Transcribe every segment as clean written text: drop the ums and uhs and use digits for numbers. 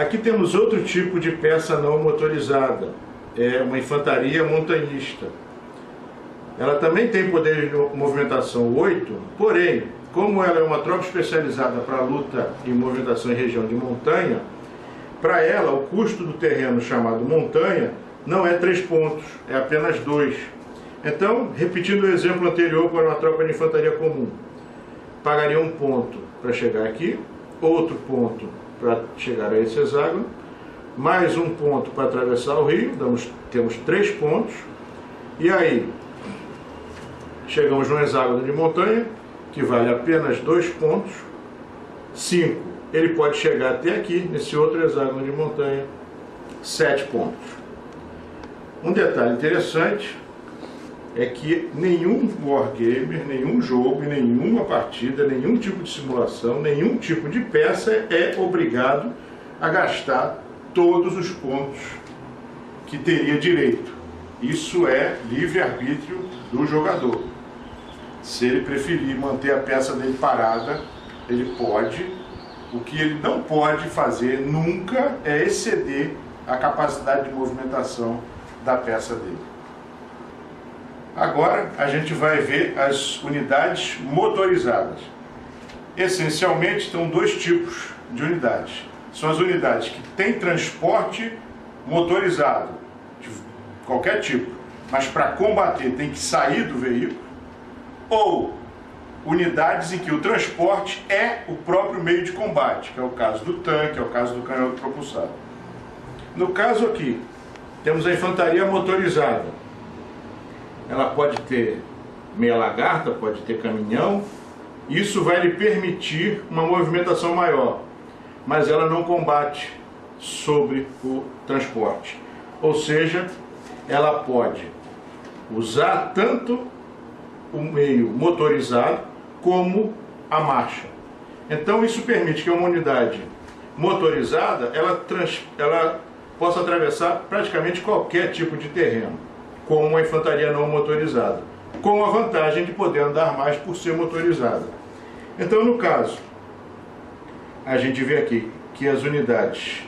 Aqui temos outro tipo de peça não motorizada, é uma infantaria montanhista. Ela também tem poder de movimentação 8, porém, como ela é uma tropa especializada para luta e movimentação em região de montanha, para ela o custo do terreno chamado montanha não é 3 pontos, é apenas 2. Então, repetindo o exemplo anterior para uma tropa de infantaria comum, pagaria 1 ponto para chegar aqui, outro ponto para chegar a esse hexágono, mais 1 ponto para atravessar o rio, temos 3 pontos, e aí chegamos no hexágono de montanha, que vale apenas 2 pontos, 5, ele pode chegar até aqui, nesse outro hexágono de montanha, 7 pontos. Um detalhe interessante é que nenhum wargamer, nenhum jogo, nenhuma partida, nenhum tipo de simulação, nenhum tipo de peça é obrigado a gastar todos os pontos que teria direito. Isso é livre-arbítrio do jogador. Se ele preferir manter a peça dele parada, ele pode. O que ele não pode fazer nunca é exceder a capacidade de movimentação da peça dele. Agora a gente vai ver as unidades motorizadas. Essencialmente são 2 tipos de unidades. São as unidades que têm transporte motorizado, de qualquer tipo, mas para combater tem que sair do veículo, ou unidades em que o transporte é o próprio meio de combate, que é o caso do tanque, é o caso do canhão propulsado. No caso aqui, temos a infantaria motorizada. Ela pode ter meia lagarta, pode ter caminhão, isso vai lhe permitir uma movimentação maior, mas ela não combate sobre o transporte. Ou seja, ela pode usar tanto o meio motorizado como a marcha. Então isso permite que uma unidade motorizada ela possa atravessar praticamente qualquer tipo de terreno, como uma infantaria não motorizada, com a vantagem de poder andar mais por ser motorizada. Então, no caso, a gente vê aqui que as unidades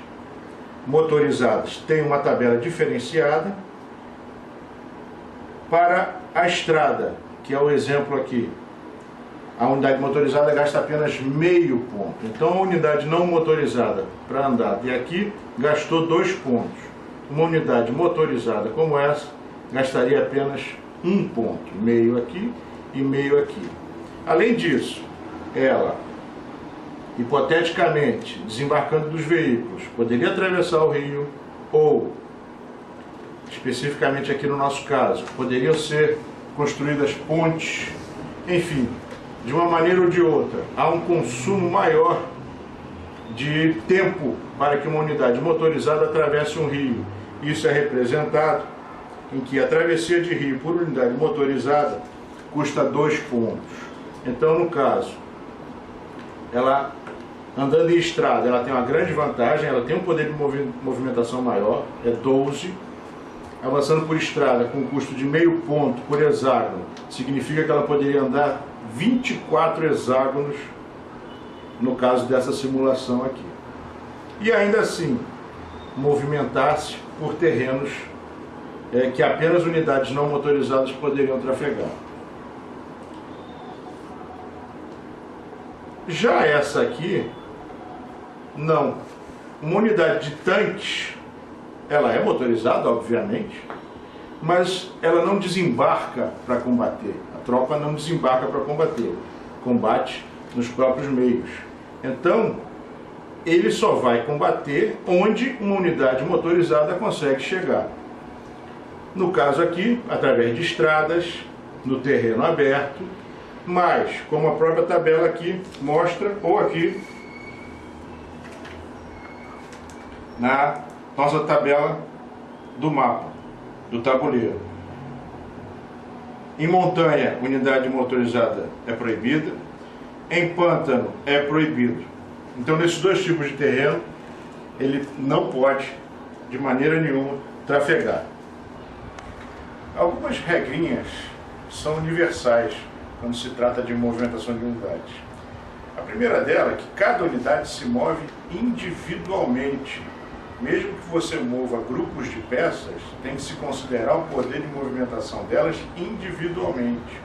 motorizadas têm uma tabela diferenciada. Para a estrada, que é o exemplo aqui, a unidade motorizada gasta apenas meio ponto. Então, a unidade não motorizada para andar até aqui gastou 2 pontos. Uma unidade motorizada como essa gastaria apenas 1 ponto, meio aqui e meio aqui. Além disso, ela, hipoteticamente, desembarcando dos veículos, poderia atravessar o rio, ou, especificamente aqui no nosso caso, poderiam ser construídas pontes, enfim, de uma maneira ou de outra, há um consumo maior de tempo para que uma unidade motorizada atravesse um rio. Isso é representado em que a travessia de rio por unidade motorizada custa 2 pontos. Então, no caso, ela andando em estrada, ela tem uma grande vantagem, ela tem um poder de movimentação maior, é 12. Avançando por estrada com um custo de meio ponto por hexágono, significa que ela poderia andar 24 hexágonos no caso dessa simulação aqui. E ainda assim, movimentar-se por terrenos que apenas unidades não motorizadas poderiam trafegar. Já essa aqui, não. Uma unidade de tanques, ela é motorizada, obviamente, mas ela não desembarca para combater. A tropa não desembarca para combater, combate nos próprios meios. Então, ele só vai combater onde uma unidade motorizada consegue chegar. No caso aqui, através de estradas, no terreno aberto, mas, como a própria tabela aqui mostra, ou aqui na nossa tabela do mapa, do tabuleiro. Em montanha, unidade motorizada é proibida, em pântano é proibido. Então, nesses 2 tipos de terreno, ele não pode, de maneira nenhuma, trafegar. Algumas regrinhas são universais quando se trata de movimentação de unidades. A primeira dela é que cada unidade se move individualmente. Mesmo que você mova grupos de peças, tem que se considerar o poder de movimentação delas individualmente.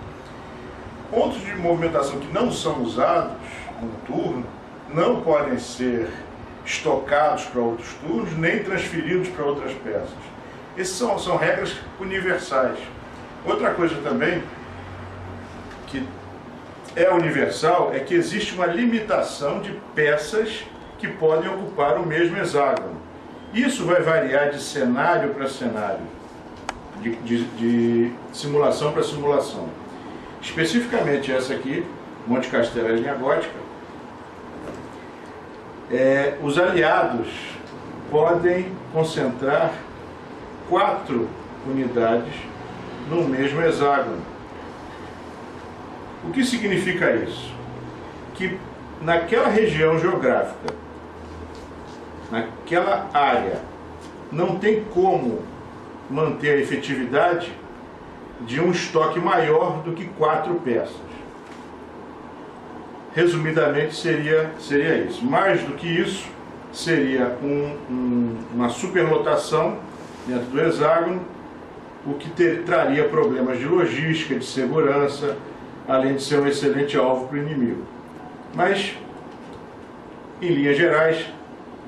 Pontos de movimentação que não são usados num turno não podem ser estocados para outros turnos, nem transferidos para outras peças. Essas são regras universais. Outra coisa também que é universal é que existe uma limitação de peças que podem ocupar o mesmo hexágono. Isso vai variar de cenário para cenário, de simulação para simulação. Especificamente essa aqui, Monte Castelo, linha gótica, os aliados podem concentrar 4 unidades no mesmo hexágono. O que significa isso? Que naquela região geográfica, naquela área, não tem como manter a efetividade de um estoque maior do que 4 peças. Resumidamente seria isso. Mais do que isso, seria uma superlotação dentro do hexágono, o que traria problemas de logística, de segurança, além de ser um excelente alvo para o inimigo. Mas, em linhas gerais,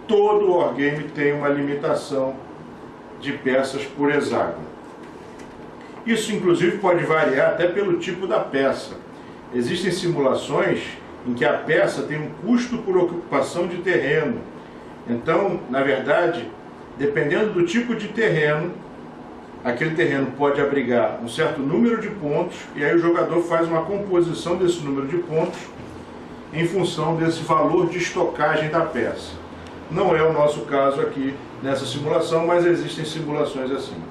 todo wargame tem uma limitação de peças por hexágono. Isso, inclusive, pode variar até pelo tipo da peça. Existem simulações em que a peça tem um custo por ocupação de terreno. Então, na verdade, dependendo do tipo de terreno, aquele terreno pode abrigar um certo número de pontos, e aí o jogador faz uma composição desse número de pontos em função desse valor de estocagem da peça. Não é o nosso caso aqui nessa simulação, mas existem simulações assim.